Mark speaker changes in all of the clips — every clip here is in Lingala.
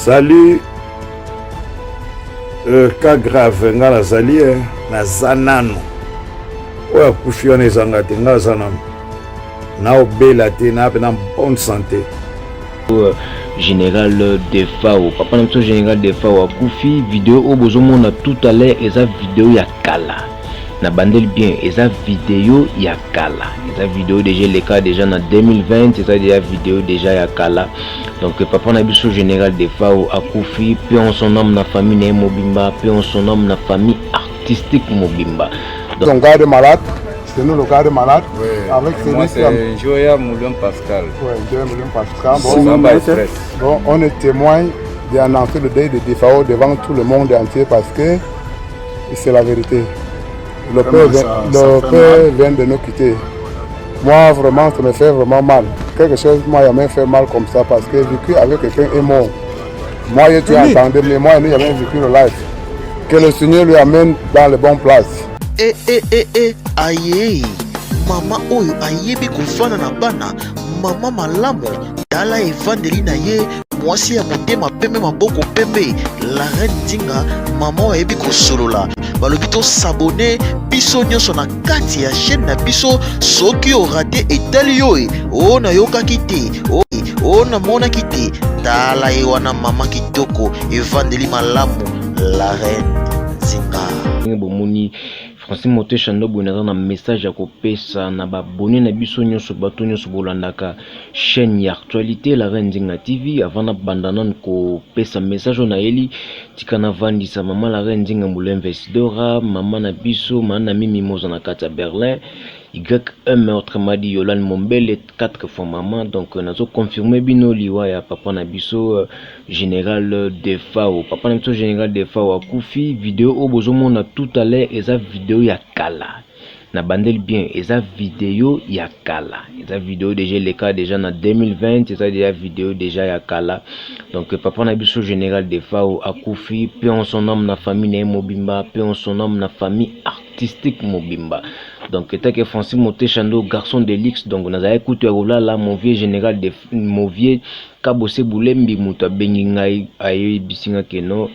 Speaker 1: Salut, cas grave, nga nazali naza nano oyo akufi wana ezanga te nga aza nano naobela te na bonne santé.
Speaker 2: Général Defao, papa na biso Général Defao akufi. Vidéo au bozomona tout à l'heure eza vidéo ya kala na bandel bien, eza vidéo ya kala, eza vidéo déjà le cas déjà na 2020, eza déjà vidéo déjà ya kala. Donc papa na biso Général Defao akufi, pe en son nom na famille na mobimba, pe en son nom na famille artistique mobimba.
Speaker 3: Donc son gars de malade, c'est nous le gars de malade.
Speaker 4: Oui.
Speaker 3: Avec
Speaker 4: moi c'est Joya Moulin Pascal.
Speaker 3: Oui, Joya Moulin Pascal.
Speaker 4: Bon,
Speaker 3: on est témoin d'annoncer le deuil de Defao devant tout le monde entier parce que c'est la vérité. Le père vient de nous quitter. Moi, vraiment, ça me fait vraiment mal. Quelque chose m'a jamais fait mal comme ça parce que vécu avec quelqu'un est mort. Moi, tu entendais, mais moi, il n'y a jamais vécu le life. Que le Seigneur lui amène dans les bonnes places.
Speaker 5: Aïe, maman oyo ayebi kofana na bana, maman malamu, dala evandeli na ye, mwasi ya motema pembe maboko pembe, la reine Dinga, maman ayebi kosolola. Balobi to s'abonner biso nyonso na kati ya chaîne na biso soki o raté etali yo o na yokaki te o na monaki te tala ye wana mama kitoko evandeli malamu la reine Dinga.
Speaker 2: Bomoni Francis Moté Chando boneza na message ya kopesa na babone na biso nyonso bato nyonso bolandaka chaîne ya actualité la reine Dinga TV avant na bandana ko pesa message na eli tikana vandisa mama la reine Dinga Moulin Investidora mama na biso mana mimi moza na kata Berlin YM meurtre madi Yolande Mombele 4 fois maman. Donc nazo confirmer bino liwa ya papa na biso Général Defao, papa na biso Général Defao akufi. Vidéo au bozomona tout à l'heure eza vidéo ya kala na bandel bien, eza vidéo ya kala, eza vidéo déjà le cas déjà na 2020, eza déjà vidéo déjà ya kala. Donc papa na biso Général Defao akufi, pe en son nom na famille na mobimba, pe en son nom na famille artistique mobimba. Donc tant que Francis Moté Chando garçon de luxe, donc on a écouté là mon vieux Général de mon vieux Kabose Boulembi muta bengi ngai ayo bisinga keno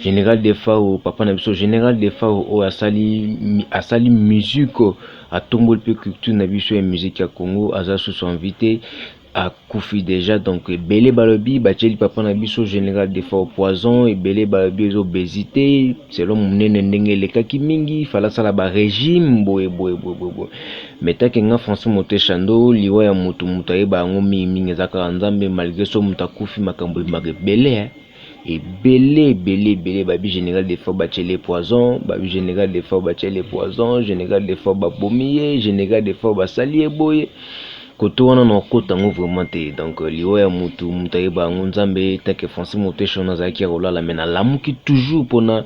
Speaker 2: Général Defao, papa na biso Général Defao o asali musique a tombol pe culture na biso ya musique ya Congo aza sous invité a koufi déjà. Donc belé balobi bacheli papa na biso Général Defao poison et belé balobi les obésité selon munene ndenge lekaki mingi fala sala ba régime boye mais ta kenga Francis Moté Chando liwa ya mutu ayeba ngo mingi zaka nzambe malgré so muta koufi makambo belé et belé babi Général Defao bacheli poison, babi Général Defao bacheli poison, Général Defao babomiye, Général Defao basali boye koto wana na kota ngo vraiment te. Donc liwa ya mutu ayeba ngo nzambe ta ke Francis Moté Chando zaki rolala mena lamuki toujours pona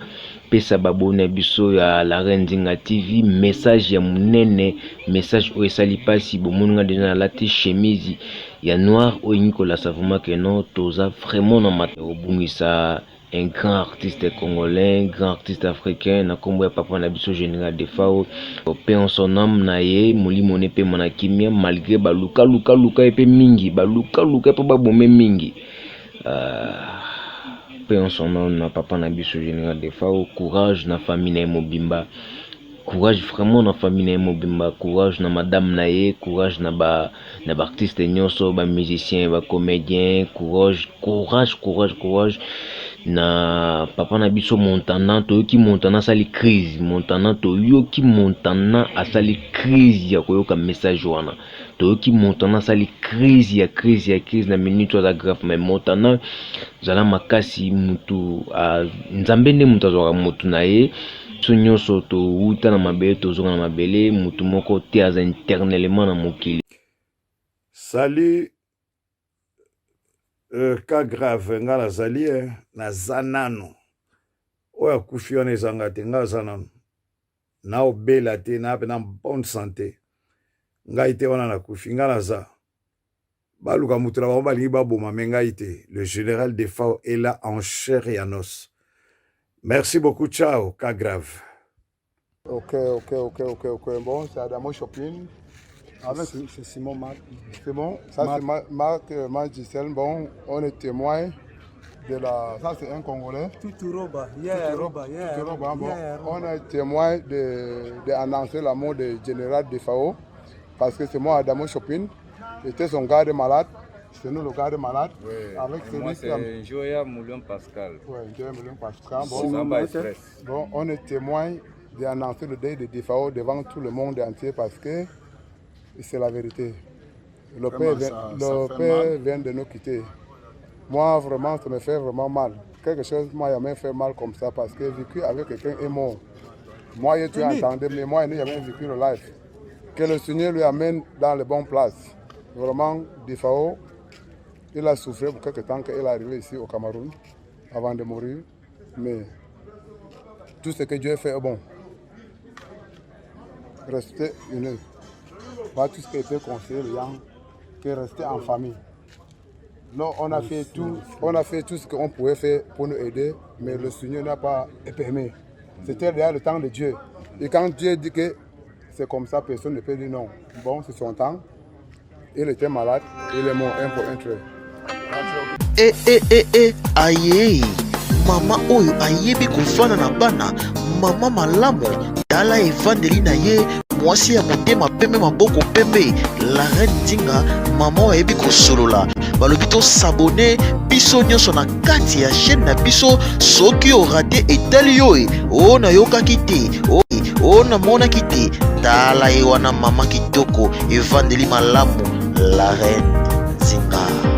Speaker 2: pesa babone biso ya la reine Dinga TV message ya munene, message o esali pasi bomonga déjà la te chemise ya noir o Nicolas Savuma que non toza vraiment na mate obungisa un grand artiste congolais, un grand artiste africain na kombo ya papa na biso Général Defao pe en son nom na ye molimo ne pe mona kimia malgré baluka epe mingi baluka epe babome mingi pe en son nom na papa na biso Général Defao. Courage na famille na mobimba, courage vraiment na famille na mobimba, courage na madame na ye, courage na ba artiste nyonso ba musicien ba comédien, courage na papa na biso Montana toyoki Montana asali crise, Montana toyoki Montana asali crise ya koyoka message wana, toyoki Montana asali crise na minute za grave. Mais Montana zala makasi mutu nzambe nde mutu azwaka mutu na ye so nyonso to uta na mabele tozonga na mabele mutu moko te aza internellement na mokili.
Speaker 1: Salut, cas grave nga nazali naza nano oyo akufi wana ezanga te nga aza nano naobela te na bonne santé. Ngai te wana nakufi nga naza baluka mutu na bango balingi baboma me ngai te. Le Général Defao est là en chair et en os. Merci beaucoup, ciao, cas grave.
Speaker 3: Ok. Bon, c'est Adamo Shopping. C'est Simon Marc. C'est bon. Ça, c'est Marc Gisèle. Bon, on est témoin Ça c'est un Congolais.
Speaker 6: Tuturoba,
Speaker 3: Bon, on est témoin d'annoncer la mort du général Defao parce que c'est moi Adamo Chopin, j'étais son garde malade, c'est nous le garde malade.
Speaker 4: Oui.
Speaker 3: Avec
Speaker 4: Moi c'est Joya Moulin Pascal.
Speaker 3: Oui, Joya Moulin Pascal.
Speaker 4: Bon,
Speaker 3: on est témoin d'annoncer le deuil de Defao devant tout le monde entier parce que c'est la vérité. Le père vient de nous quitter. Moi, vraiment, ça me fait vraiment mal. Quelque chose m'a jamais fait mal comme ça parce que vécu avec quelqu'un est mort. Moi, tu entendais, mais moi, il n'y a jamais vécu le life. Que le Seigneur lui amène dans les bonnes places. Vraiment, Defao, il a souffert pour quelque temps qu'il est arrivé ici au Cameroun avant de mourir. Mais tout ce que Dieu fait est bon. Restez unis. Pas tout ce qui peut conseiller les gens, que rester en famille. Non, on a fait tout ce qu'on pouvait faire pour nous aider, mais le Seigneur n'a pas permis. C'était déjà le temps de Dieu. Et quand Dieu dit que c'est comme ça, personne ne peut dire non. Bon, c'est son temps. Il était malade, il est mort un pour un trait.
Speaker 5: Aye, mama oyo ayebi kofana na bana, mama malamu, tala evandeli na ye, mwasi ya motema pembe maboko pembe, la reine Nzinga, mama oyo ayebi kosolola. Balobi to s'abonner biso nyonso na kati ya chaîne na biso soki o raté etali yo o na yokaki te o na monaki te tala ye wana mama kitoko evandeli malamu la reine Nzinga.